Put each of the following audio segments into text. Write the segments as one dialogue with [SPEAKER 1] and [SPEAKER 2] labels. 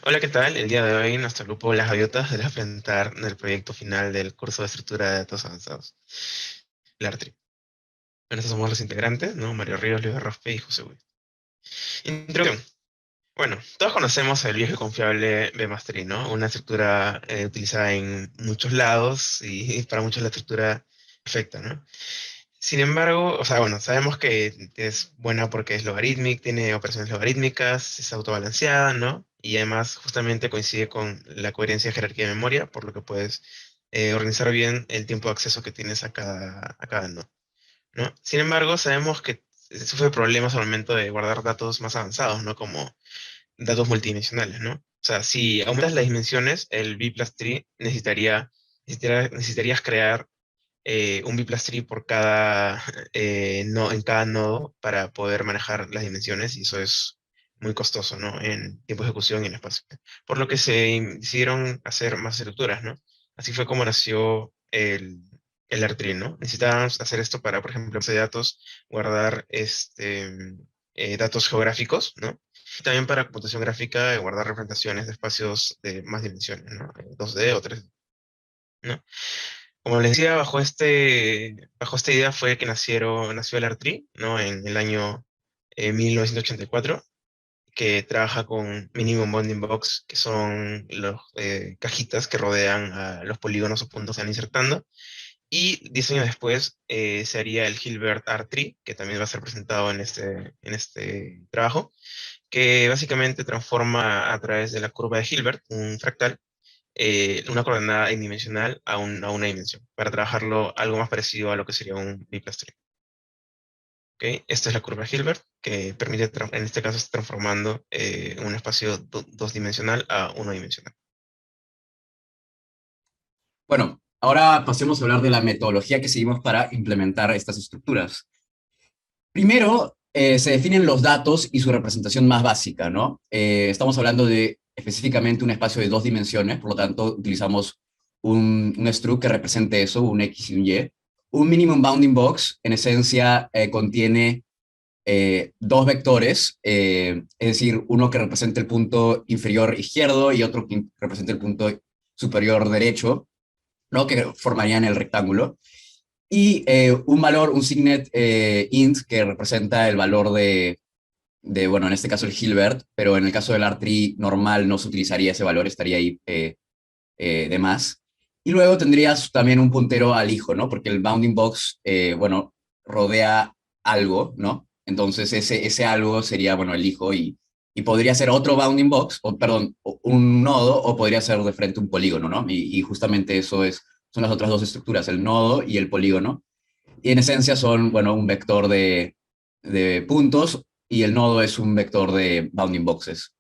[SPEAKER 1] Hola, ¿qué tal? El día de hoy nuestro grupo Las Gaviotas deberá presentar el proyecto final del curso de estructura de datos avanzados, el ARTRI. Bueno, estos somos los integrantes, ¿no? Mario Ríos, Luis Raspe y José Luis. Introducción. Bueno, todos conocemos el viejo y confiable BMastery, ¿no? Una estructura utilizada en muchos lados y para muchos la estructura perfecta, ¿no? Sin embargo, o sea, bueno, sabemos que es buena porque es logarítmica, tiene operaciones logarítmicas, es autobalanceada, ¿no? Y además justamente coincide con la coherencia de jerarquía de memoria, por lo que puedes organizar bien el tiempo de acceso que tienes a cada nodo, ¿no? Sin embargo, sabemos que sufre problemas al momento de guardar datos más avanzados, ¿no? Como datos multidimensionales, ¿no? O sea, si aumentas las dimensiones, el B plus tree necesitarías crear un biplastri por cada, no, en cada nodo para poder manejar las dimensiones y eso es muy costoso, ¿no? En tiempo de ejecución y en espacio. Por lo que decidieron hacer más estructuras, ¿no? Así fue como nació el Artree, ¿no? Necesitábamos hacer esto para, por ejemplo, base de datos, guardar datos geográficos, ¿no? Y también para computación gráfica, guardar representaciones de espacios de más dimensiones, ¿no? 2D o 3D, ¿no? Como les decía, bajo esta idea fue que nació el Artree, ¿no? En el año 1984, que trabaja con Minimum Bounding Box, que son las cajitas que rodean a los polígonos o puntos que van insertando. Y 10 años después se haría el Hilbert R-Tree, que también va a ser presentado en este trabajo, que básicamente transforma a través de la curva de Hilbert, un fractal, una coordenada n-dimensional a una dimensión, para trabajarlo algo más parecido a lo que sería un biplastri. ¿Ok? Esta es la curva de Hilbert, que permite, en este caso, está transformando un espacio dos-dimensional a uno dimensional.
[SPEAKER 2] Bueno, ahora pasemos a hablar de la metodología que seguimos para implementar estas estructuras. Primero, se definen los datos y su representación más básica, ¿no? Estamos hablando de específicamente un espacio de dos dimensiones, por lo tanto, utilizamos un struct que represente eso, un X y un Y. Un minimum bounding box, en esencia, contiene dos vectores, es decir, uno que represente el punto inferior izquierdo y otro que represente el punto superior derecho, ¿no? Que formarían el rectángulo. Y un valor, un signet int, que representa el valor bueno, en este caso el Hilbert, pero en el caso del R-tree normal no se utilizaría ese valor, estaría ahí de más. Y luego tendrías también un puntero al hijo, ¿no? Porque el bounding box, bueno, rodea algo, ¿no? Entonces ese algo sería, bueno, el hijo y podría ser otro bounding box, o perdón, un nodo, o podría ser de frente un polígono, ¿no? Y justamente eso son las otras dos estructuras, el nodo y el polígono. Y en esencia son, bueno, un vector de puntos y el nodo es un vector de bounding boxes.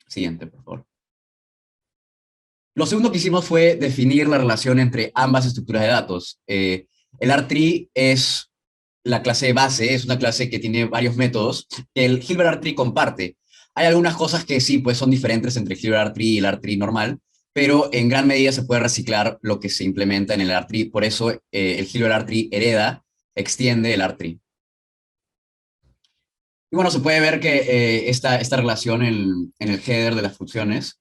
[SPEAKER 2] Siguiente, por favor. Lo segundo que hicimos fue definir la relación entre ambas estructuras de datos. El R-tree es la clase base, es una clase que tiene varios métodos que el Hilbert R-tree comparte. Hay algunas cosas que sí, pues son diferentes entre el Hilbert R-tree y el R-tree normal, pero en gran medida se puede reciclar lo que se implementa en el R-tree. Por eso el Hilbert R-tree hereda, extiende el R-tree. Y bueno, se puede ver que esta relación en el header de las funciones,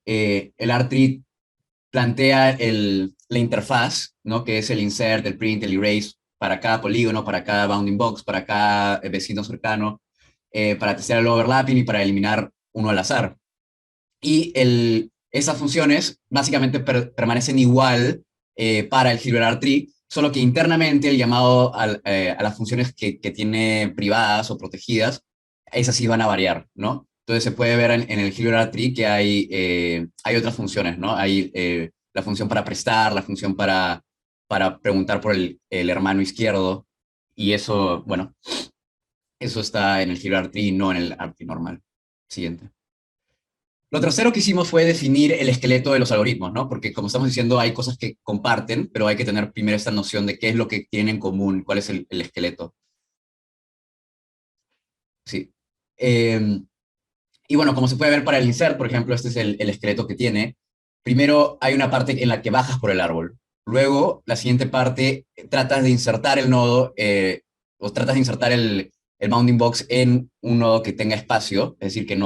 [SPEAKER 2] el R-tree plantea la interfaz, ¿no? Que es el insert, el print, el erase para cada polígono, para cada bounding box, para cada vecino cercano, para testear el overlapping y para eliminar uno al azar. Y esas funciones básicamente permanecen igual para el Hilbert tree, solo que internamente el llamado a las funciones que tiene privadas o protegidas, esas sí van a variar, ¿no? Entonces se puede ver en el Hilbert tree que hay otras funciones, ¿no? Hay la función para prestar, la función para preguntar por el hermano izquierdo, y eso, bueno, eso está en el Hilbert tree, no en el tree normal. Siguiente. Lo tercero que hicimos fue definir el esqueleto de los algoritmos, ¿no? Porque como estamos diciendo, hay cosas que comparten, pero hay que tener primero esta noción de qué es lo que tienen en común, cuál es el esqueleto. Sí. Eh, y bueno, como se puede ver para el insert, por ejemplo, este es el esqueleto que tiene. Primero hay una parte en la que bajas por el árbol. Luego, la siguiente parte, tratas de insertar el nodo, o tratas de insertar el bounding box en un nodo que tenga espacio, es decir, que no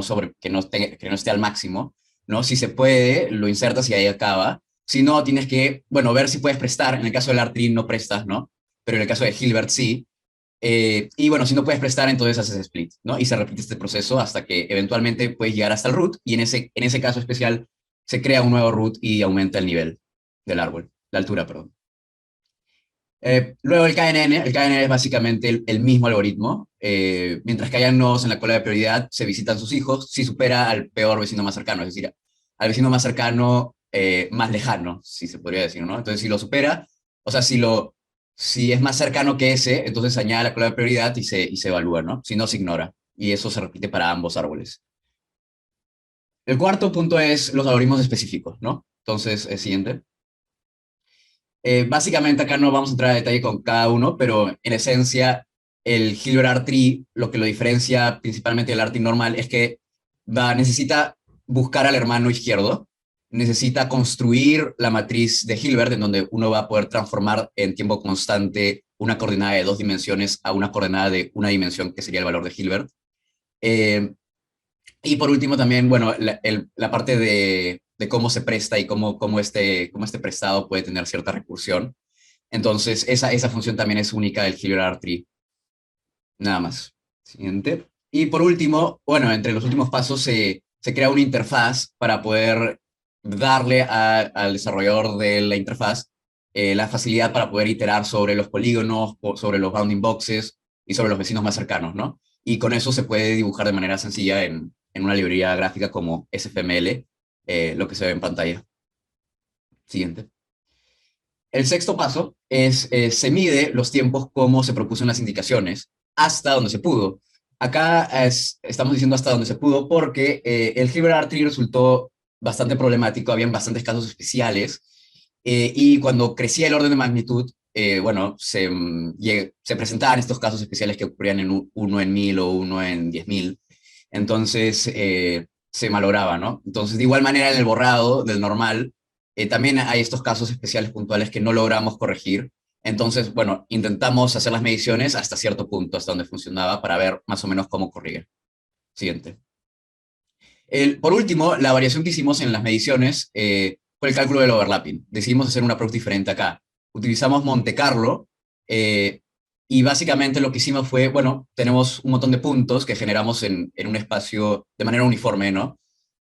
[SPEAKER 2] esté al máximo, ¿no? Si se puede, lo insertas y ahí acaba. Si no, tienes que, bueno, ver si puedes prestar. En el caso del Artree no prestas, ¿no? Pero en el caso de Hilbert sí. Y bueno, si no puedes prestar, entonces haces split, ¿no? Y se repite este proceso hasta que eventualmente puedes llegar hasta el root y en ese caso especial se crea un nuevo root y aumenta el nivel del árbol, la altura, perdón. Luego el KNN es básicamente el mismo algoritmo. Mientras que hayan nodos en la cola de prioridad, se visitan sus hijos si supera al peor vecino más cercano, es decir, al vecino más cercano, más lejano, si se podría decir, ¿no? Entonces, si lo supera, o sea, si es más cercano que ese, entonces se añade a la cola de prioridad y se evalúa, ¿no? Si no, se ignora. Y eso se repite para ambos árboles. El cuarto punto es los algoritmos específicos, ¿no? Entonces, el siguiente. Básicamente acá no vamos a entrar a detalle con cada uno, pero en esencia el Hilbert Tree lo que lo diferencia principalmente del Artree normal es que necesita buscar al hermano izquierdo, necesita construir la matriz de Hilbert en donde uno va a poder transformar en tiempo constante una coordenada de 2 dimensiones a una coordenada de una dimensión que sería el valor de Hilbert. Eh, y por último también, bueno, la parte de cómo se presta y cómo este prestado puede tener cierta recursión. Entonces, esa función también es única del Hilbert Tree. Nada más. Siguiente. Y por último, bueno, entre los últimos pasos se crea una interfaz para poder darle al desarrollador de la interfaz la facilidad para poder iterar sobre los polígonos, sobre los bounding boxes y sobre los vecinos más cercanos, ¿no? Y con eso se puede dibujar de manera sencilla en una librería gráfica como SFML, lo que se ve en pantalla. Siguiente. El sexto paso es, se mide los tiempos como se propuso en las indicaciones, hasta donde se pudo. Acá estamos diciendo hasta donde se pudo porque el Hilbert Tree resultó bastante problemático, habían bastantes casos especiales, y cuando crecía el orden de magnitud, bueno, se presentaban estos casos especiales que ocurrían en uno en 1000 o uno en 10.000, entonces se malograba, ¿no? Entonces, de igual manera, en el borrado del normal, también hay estos casos especiales puntuales que no logramos corregir. Entonces, bueno, intentamos hacer las mediciones hasta cierto punto, hasta donde funcionaba, para ver más o menos cómo corría. Siguiente. Por último, la variación que hicimos en las mediciones fue el cálculo del overlapping. Decidimos hacer un approach diferente acá. Utilizamos Monte Carlo eh, y básicamente lo que hicimos fue, bueno, tenemos un montón de puntos que generamos en un espacio de manera uniforme, ¿no?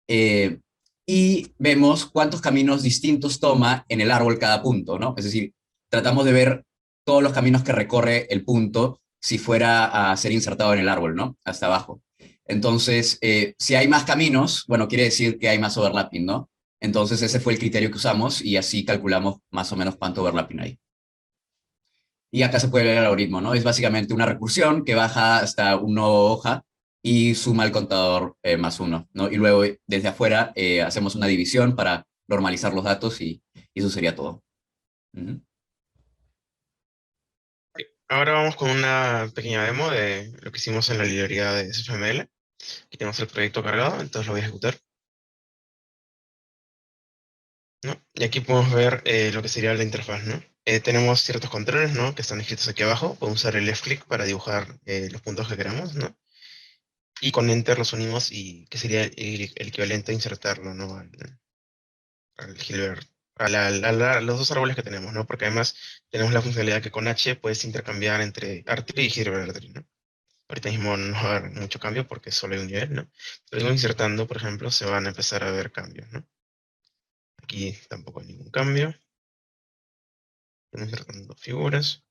[SPEAKER 2] Eh, y vemos cuántos caminos distintos toma en el árbol cada punto, ¿no? Es decir, tratamos de ver todos los caminos que recorre el punto si fuera a ser insertado en el árbol, ¿no? Hasta abajo. Entonces, si hay más caminos, bueno, quiere decir que hay más overlapping, ¿no? Entonces, ese fue el criterio que usamos y así calculamos más o menos cuánto overlapping hay. Y acá se puede ver el algoritmo, ¿no? Es básicamente una recursión que baja hasta una hoja y suma el contador más uno, ¿no? Y luego desde afuera hacemos una división para normalizar los datos y eso sería todo. Ujú.
[SPEAKER 1] Ahora vamos con una pequeña demo de lo que hicimos en la librería de SFML. Aquí tenemos el proyecto cargado, entonces lo voy a ejecutar, ¿no? Y aquí podemos ver lo que sería la interfaz, ¿no? Tenemos ciertos controles, ¿no? Que están escritos aquí abajo. Podemos usar el left click para dibujar los puntos que queramos, ¿no? Y con Enter los unimos y que sería el equivalente a insertarlo, ¿no? Al Hilbert, a los dos árboles que tenemos, ¿no? Porque además tenemos la funcionalidad que con H puedes intercambiar entre Artree y Hilbert Artree, ¿no? Ahorita mismo no va a haber mucho cambio porque solo hay un nivel, ¿no? Pero insertando, por ejemplo, se van a empezar a ver cambios, ¿no? Aquí tampoco hay ningún cambio. Estamos insertando figuras.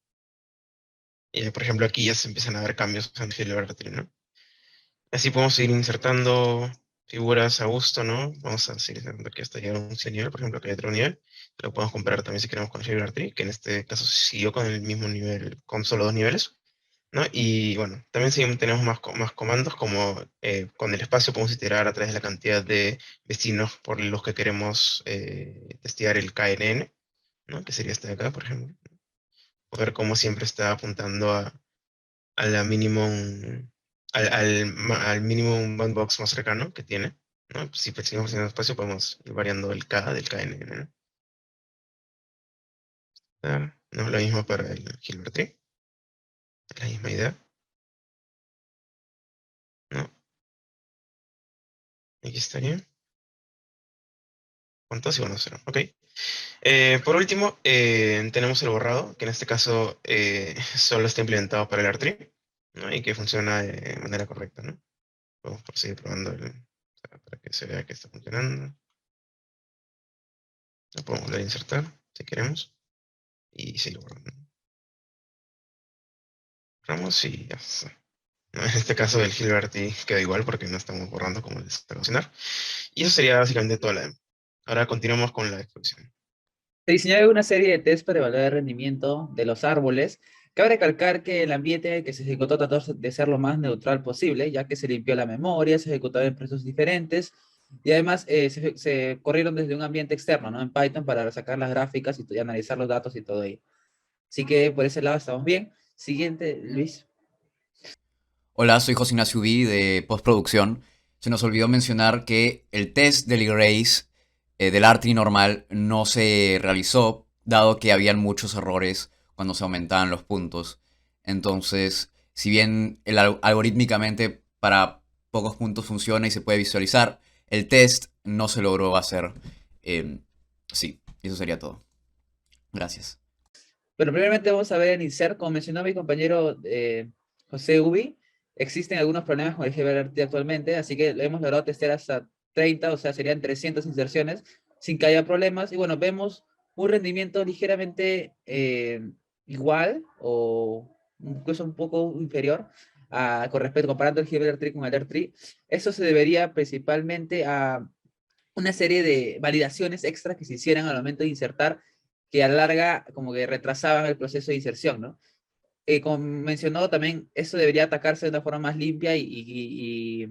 [SPEAKER 1] Y por ejemplo, aquí ya se empiezan a ver cambios en Hilbert Artree, ¿no? Así podemos seguir insertando figuras a gusto, ¿no? Vamos a seguir insertando aquí hasta llegar a un nivel, por ejemplo, que hay otro nivel. Lo podemos comparar también si queremos con Figure Tree, que en este caso siguió con el mismo nivel, con solo dos niveles, ¿no? Y bueno, también tenemos más comandos, como con el espacio podemos iterar a través de la cantidad de vecinos por los que queremos testear el KNN, ¿no? Que sería este de acá, por ejemplo. Ver cómo siempre está apuntando a la minimum, al minimum boundbox más cercano que tiene, ¿no? Si seguimos en espacio podemos ir variando el K del KNN, ¿no? No es lo mismo para el Hilbert Tree, es la misma idea. ¿no? Aquí estaría. ¿Cuántos? Y bueno, cero. Ok. Por último, tenemos el borrado, que en este caso solo está implementado para el R3, ¿no? Y que funciona de manera correcta, ¿no? Vamos por seguir probando o sea, para que se vea que está funcionando. Lo podemos volver a insertar, si queremos. Y sí, lo borramos. Borramos y ya está. ¿No? En este caso el Hilberty queda igual porque no estamos borrando como les está funcionar. Y eso sería básicamente toda la demo. Ahora continuamos con la exposición.
[SPEAKER 3] Se diseñó una serie de tests para evaluar el rendimiento de los árboles. Cabe recalcar que el ambiente que se ejecutó trató de ser lo más neutral posible, ya que se limpió la memoria, se ejecutaba en procesos diferentes y además se corrieron desde un ambiente externo, ¿no? En Python para sacar las gráficas y analizar los datos y todo ello. Así que por ese lado estamos bien. Siguiente, Luis.
[SPEAKER 2] Hola, soy José Ignacio Ubi de postproducción. Se nos olvidó mencionar que el test del erase del Artri normal no se realizó, dado que habían muchos errores cuando se aumentaban los puntos. Entonces, si bien algorítmicamente para pocos puntos funciona y se puede visualizar, el test no se logró hacer. Eh, sí, eso sería todo. Gracias.
[SPEAKER 3] Bueno, primeramente vamos a ver en insert, como mencionó mi compañero José Ubi, existen algunos problemas con el GBRT actualmente, así que hemos logrado testear hasta 30, o sea, serían 300 inserciones sin que haya problemas. Y bueno, vemos un rendimiento ligeramente igual o incluso un poco inferior con respecto, comparando el GBRT con el R3. Eso se debería principalmente a una serie de validaciones extras que se hicieran al momento de insertar que a la larga como que retrasaban el proceso de inserción, ¿no? Como mencionó también, eso debería atacarse de una forma más limpia y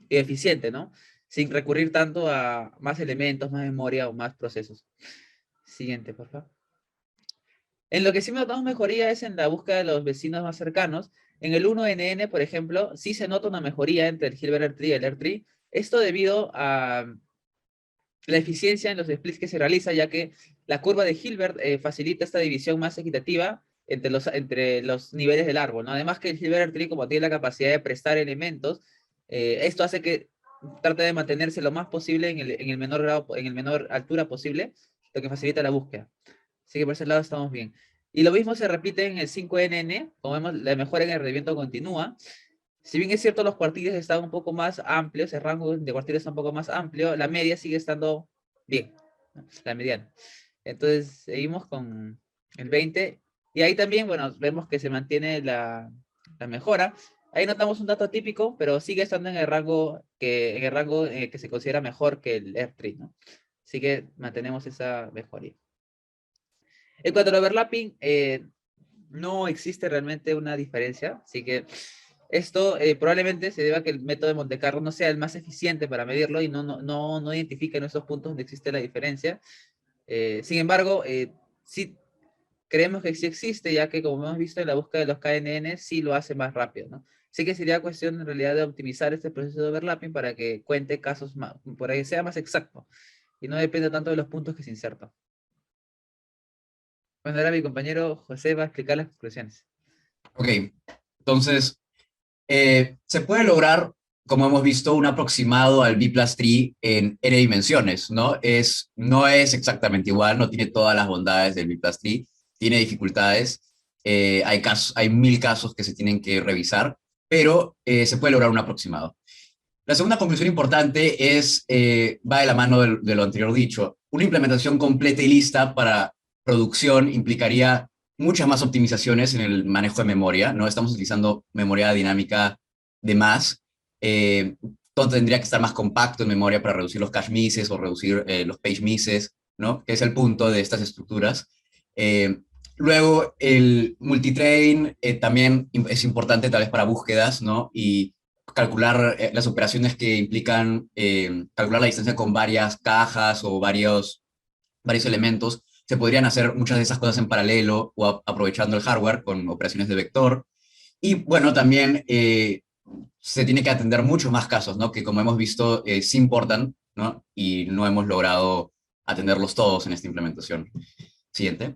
[SPEAKER 3] eficiente, ¿no? Sin recurrir tanto a más elementos, más memoria o más procesos. Siguiente, por favor. En lo que sí notamos mejoría es en la búsqueda de los vecinos más cercanos. En el 1NN, por ejemplo, sí se nota una mejoría entre el Hilbert R3 y el R3. Esto debido a la eficiencia en los splits que se realiza, ya que la curva de Hilbert facilita esta división más equitativa entre los niveles del árbol, ¿no? Además que el Hilbert tree, como tiene la capacidad de prestar elementos, esto hace que trate de mantenerse lo más posible en el menor grado, en el menor altura posible, lo que facilita la búsqueda. Así que por ese lado estamos bien. Y lo mismo se repite en el 5NN, como vemos, la mejora en el rendimiento continúa. Si bien es cierto, los cuartiles están un poco más amplios, el rango de cuartiles está un poco más amplio, la media sigue estando bien, ¿no? La mediana. Entonces, seguimos con el 20. Y ahí también, bueno, vemos que se mantiene la mejora. Ahí notamos un dato típico, pero sigue estando en el rango que se considera mejor que el R3, ¿no? Así que mantenemos esa mejoría. En cuanto al overlapping, no existe realmente una diferencia, así que esto probablemente se deba a que el método de Monte Carlo no sea el más eficiente para medirlo y no identifica en esos puntos donde existe la diferencia. Sin embargo, sí creemos que sí existe, ya que como hemos visto en la búsqueda de los KNN, sí lo hace más rápido, ¿no? Así que sería cuestión en realidad de optimizar este proceso de overlapping para que cuente casos más, para que sea más exacto y no dependa tanto de los puntos que se insertan. Bueno, ahora mi compañero José va a explicar las conclusiones.
[SPEAKER 2] Ok, entonces, se puede lograr, como hemos visto, un aproximado al B plus tree en n dimensiones, ¿no? No es exactamente igual, no tiene todas las bondades del B plus tree, tiene dificultades, hay 1000 casos que se tienen que revisar, pero se puede lograr un aproximado. La segunda conclusión importante va de la mano de lo anterior dicho. Una implementación completa y lista para producción implicaría muchas más optimizaciones en el manejo de memoria, ¿no? Estamos utilizando memoria dinámica de más. Todo tendría que estar más compacto en memoria para reducir los cache misses o reducir los page misses, ¿no? Que es el punto de estas estructuras. Eh, Luego, el multitrain también es importante tal vez para búsquedas, ¿no? Y calcular las operaciones que implican calcular la distancia con varias cajas o varios elementos. Se podrían hacer muchas de esas cosas en paralelo o aprovechando el hardware con operaciones de vector. Y bueno, también se tiene que atender muchos más casos, ¿no? Que como hemos visto, sí importan, ¿no? Y no hemos logrado atenderlos todos en esta implementación. Siguiente.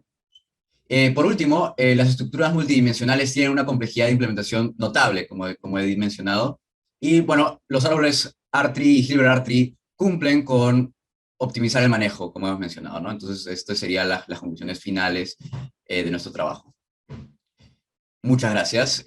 [SPEAKER 2] Por último, las estructuras multidimensionales tienen una complejidad de implementación notable, como he mencionado. Y bueno, los árboles ARTREE y Hilbert ARTREE cumplen con optimizar el manejo, como hemos mencionado, ¿no? Entonces, esto serían las conclusiones finales de nuestro trabajo. Muchas gracias.